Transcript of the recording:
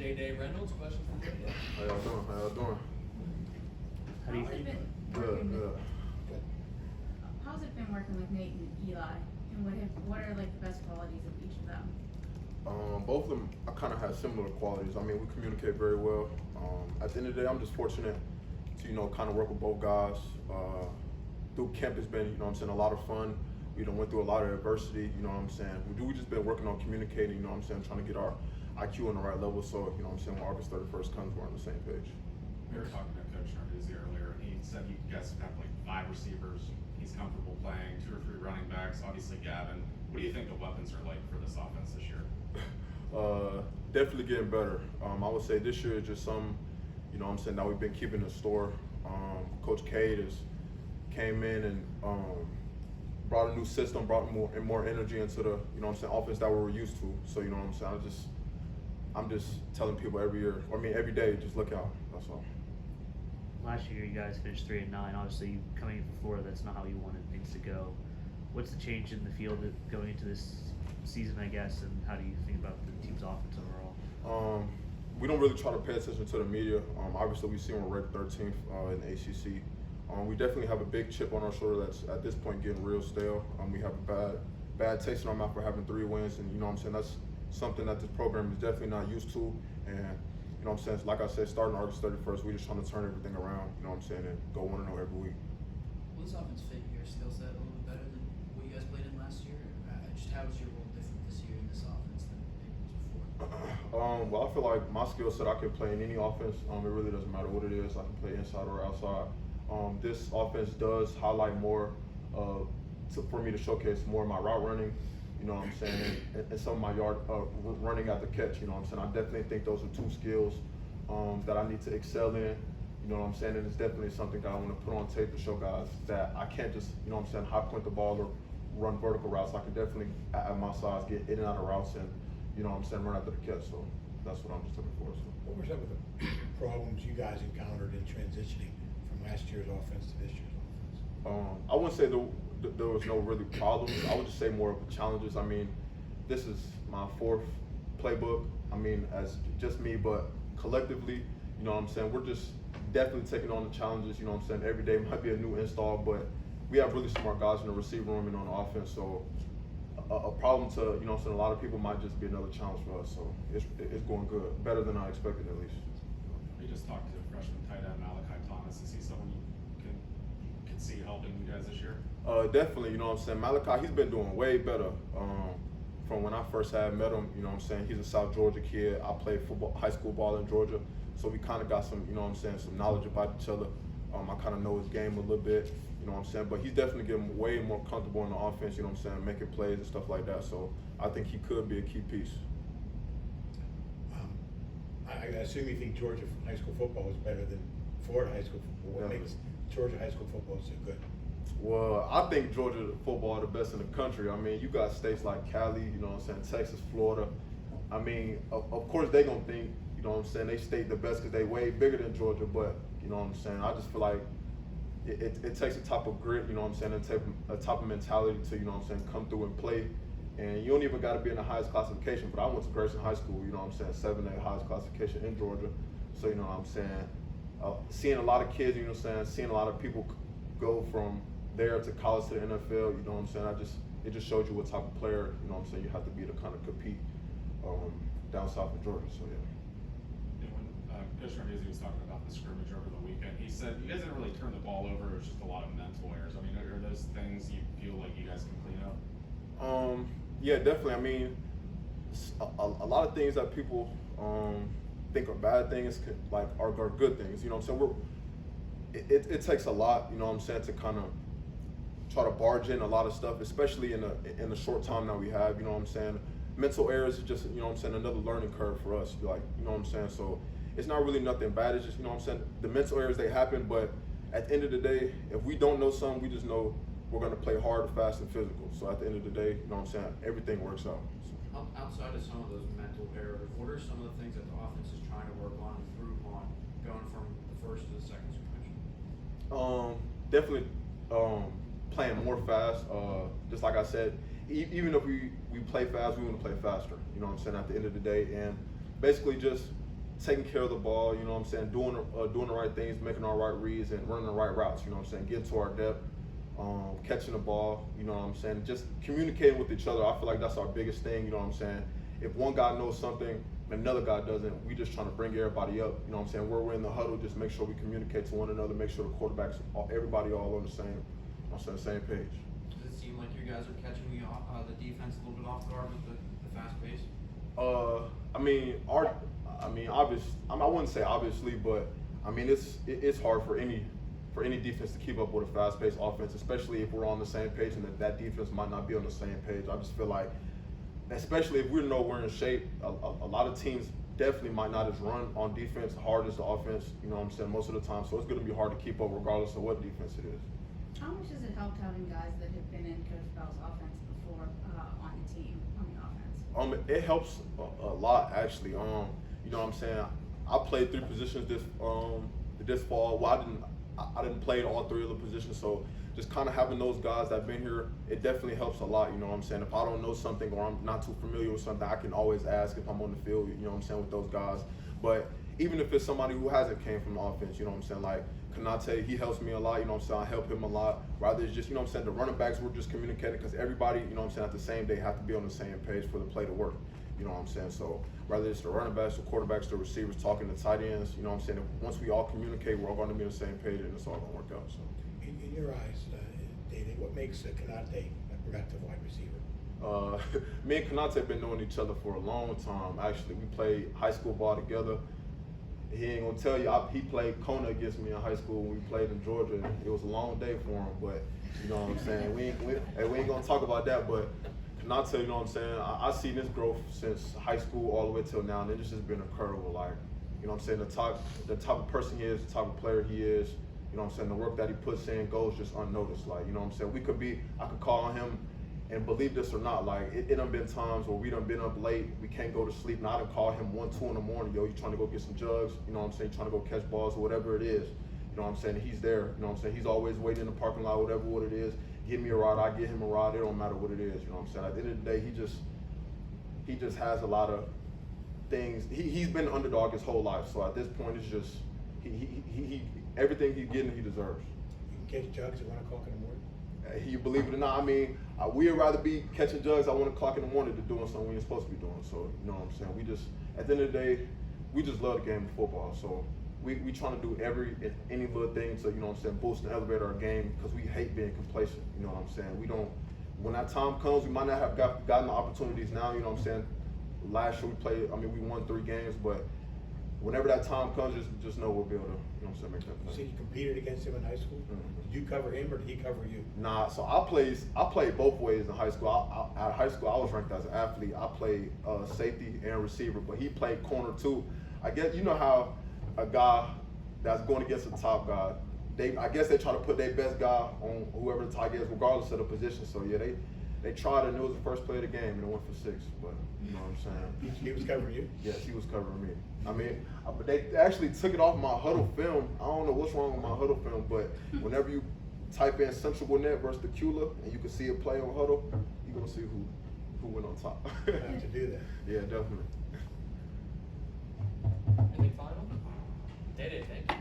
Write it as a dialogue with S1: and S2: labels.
S1: Kade Reynolds, question for Kade.
S2: How y'all doing? How y'all doing?
S3: How do you think?
S2: Good, good.
S4: How's it been working with Nate and Eli? And what are like the best qualities of each of them?
S2: Both of them I kind of have similar qualities. I mean, we communicate very well. At the end of the day, I'm just fortunate to, kind of work with both guys. Through camp has been, a lot of fun. We went through a lot of adversity, We just been working on communicating, trying to get our IQ on the right level. So, when August 31st comes, we're on the same page.
S5: We were talking to Coach Narduzzi earlier, and he said you guys have like 5 receivers. He's comfortable playing 2 or 3 running backs. Obviously, Gavin. What do you think the weapons are like for this offense this year?
S2: Definitely getting better. I would say this year is just some, that we've been keeping in store. Coach Kade came in and brought a new system, brought more energy into the, offense that we were used to. So, I'm just telling people every day, just look out. That's all.
S3: Last year, you guys finished 3-9. Obviously, coming in from Florida, that's not how you wanted things to go. What's the change in the field going into this season, I guess, and how do you think about the team's offense overall?
S2: We don't really try to pay attention to the media. Obviously, we see we're ranked 13th in the ACC. We definitely have a big chip on our shoulder that's at this point getting real stale. We have a bad taste in our mouth for having 3 wins, and that's something that this program is definitely not used to. And like I said, starting August 31st, we're just trying to turn everything around. And go 1-0 every week.
S6: Will this offense fit your skill set a little bit better than what you guys played in last year? Just how is your role different this year in this offense than maybe it was before?
S2: Well, I feel like my skill set, I can play in any offense. It really doesn't matter what it is. I can play inside or outside. This offense does highlight more for me to showcase more of my route running, and some of my yard running at the catch, I definitely think those are 2 skills that I need to excel in, and it's definitely something that I want to put on tape to show guys that I can't just, high point the ball or run vertical routes. I can definitely, at my size, get in and out of routes and, run after the catch. So that's what I'm just looking for. So.
S7: What were some of the problems you guys encountered in transitioning from last year's offense to this year's offense?
S2: I wouldn't say there was no really problems. I would just say more of the challenges. I mean, this is my 4th playbook. As just me, but collectively, we're just definitely taking on the challenges. Every day might be a new install, but we have really smart guys in the receiver room and on the offense. So a problem to, a lot of people might just be another challenge for us. So it's going good, better than I expected at least.
S5: We just talked to freshman tight end Malachi Thomas. Is he someone you can see helping you guys this year?
S2: Definitely, Malachi, he's been doing way better from when I first had met him. He's a South Georgia kid. I played high school ball in Georgia, so we kind of got some, some knowledge about each other. I kind of know his game a little bit, but he's definitely getting way more comfortable in the offense, making plays and stuff like that. So I think he could be a key piece.
S7: I assume you think Georgia high school football is better than Florida high school football. What makes Georgia high school football so good?
S2: Well, I think Georgia football is the best in the country. You got states like Cali, Texas, Florida. Of course they gonna think, they state the best because they way bigger than Georgia, but, I just feel like it takes a type of grit, and a type of mentality to, come through and play. And you don't even got to be in the highest classification, but I went to Grayson High School, 7A highest classification in Georgia. So, seeing a lot of kids, seeing a lot of people go from there to college to the NFL, it just showed you what type of player, you have to be to kind of compete down south of Georgia. So, yeah.
S5: And when Coach Narduzzi was talking about the scrimmage over the weekend, he said you guys didn't really turn the ball over. It was just a lot of mental errors. Are those things you feel like you guys can clean up?
S2: Yeah, definitely. A lot of things that people think are bad things are good things. It takes a lot, to kind of try to barge in a lot of stuff, especially in the short time that we have. Mental errors is just, another learning curve for us. So it's not really nothing bad. It's just, the mental errors, they happen, but at the end of the day, if we don't know something, we just know we're going to play hard, fast, and physical. So at the end of the day, everything works out. So.
S6: Outside of some of those mental errors, what are some of the things that the offense is trying to work on and improve on going from the first to the second scrimmage?
S2: Definitely playing more fast. Just like I said, even if we play fast, we want to play faster. At the end of the day, and basically just taking care of the ball, you know what I'm saying, doing the right things, making our right reads, and running the right routes, you know what I'm saying, getting to our depth, catching the ball, you know what I'm saying, just communicating with each other. I feel like that's our biggest thing, you know what I'm saying. If one guy knows something and another guy doesn't, we just trying to bring everybody up, you know what I'm saying. Where we're in the huddle, just make sure we communicate to one another, make sure the quarterbacks, everybody all on the same page.
S6: Does it seem like you guys are catching the defense a little bit off guard with the fast pace?
S2: I wouldn't say obviously, but I mean it's hard for any defense to keep up with a fast-paced offense, especially if we're on the same page and that defense might not be on the same page. I just feel like, especially if we know we're in shape, a lot of teams definitely might not as run on defense hard as the offense, you know what I'm saying, most of the time. So it's going to be hard to keep up regardless of what defense it is.
S4: How much has it helped having guys that have been in Coach Bell's offense before on the team, on the offense?
S2: It helps a lot actually. You know what I'm saying? I played 3 positions this fall. Well, I didn't play all 3 of the positions, so just kind of having those guys that've been here, it definitely helps a lot, you know what I'm saying? If I don't know something or I'm not too familiar with something, I can always ask if I'm on the field, you know what I'm saying, with those guys. But even if it's somebody who hasn't came from the offense, you know what I'm saying, like Kade, he helps me a lot, you know what I'm saying, I help him a lot. Rather it's just, you know what I'm saying, the running backs, we're just communicating because everybody, you know what I'm saying, at the same day have to be on the same page for the play to work. You know what I'm saying? So whether it's the running backs, the quarterbacks, the receivers, talking to tight ends, you know what I'm saying? Once we all communicate, we're all going to be on the same page and it's all going to work out. So.
S7: In your eyes, David, what makes Kade a productive wide receiver?
S2: Me and Kade have been knowing each other for a long time. Actually, we played high school ball together. He ain't gonna tell you. He played Kona against me in high school when we played in Georgia. It was a long day for him, but you know what I'm saying. We ain't gonna talk about that, but. Not to, you know what I'm saying, I seen this growth since high school all the way till now, and it's just been incredible. Like, you know what I'm saying, the type of person he is, the type of player he is, you know what I'm saying, the work that he puts in goes just unnoticed. Like, you know what I'm saying, I could call on him, and believe this or not, like, it done been times where we done been up late, we can't go to sleep, and I done call him 1, 2 in the morning, yo, you trying to go get some jugs, you know what I'm saying, trying to go catch balls or whatever it is, you know what I'm saying, he's there, you know what I'm saying, he's always waiting in the parking lot, whatever what it is. Give me a ride, I give him a ride, it don't matter what it is, you know what I'm saying? At the end of the day, he just has a lot of things. He's been an underdog his whole life, so at this point it's just he everything he's getting he deserves.
S7: You can catch jugs at 1 o'clock in the morning?
S2: You believe it or not, I mean, we'd rather be catching jugs at 1 o'clock in the morning than doing something we ain't supposed to be doing. So, you know what I'm saying? We just, at the end of the day, we just love the game of football. So we trying to do any little thing to, you know what I'm saying, boost and elevate our game because we hate being complacent, you know what I'm saying? When that time comes, we might not have gotten the opportunities now, you know what I'm saying? Last year we won 3 games, but whenever that time comes, just know we'll be able to, you know what I'm saying, make that play.
S7: So you competed against him in high school?
S2: Mm-hmm.
S7: Did you cover him or did he cover you?
S2: Nah, so I played both ways in high school. At high school, I was ranked as an athlete. I played safety and receiver, but he played corner too. I guess, you know how a guy that's going against a top guy, I guess they try to put their best guy on whoever the top is, regardless of the position. So yeah, they tried and it was the first play of the game and it went for 6. But you know what I'm saying?
S7: He was covering you?
S2: Yes, he was covering me. I mean, but they actually took it off my huddle film. I don't know what's wrong with my huddle film, but whenever you type in Central Gwinnett versus the Cula and you can see a play on huddle, you're gonna see who went on top.
S7: I have to do that.
S2: Yeah, definitely.
S1: Anything final? Did it, thank you.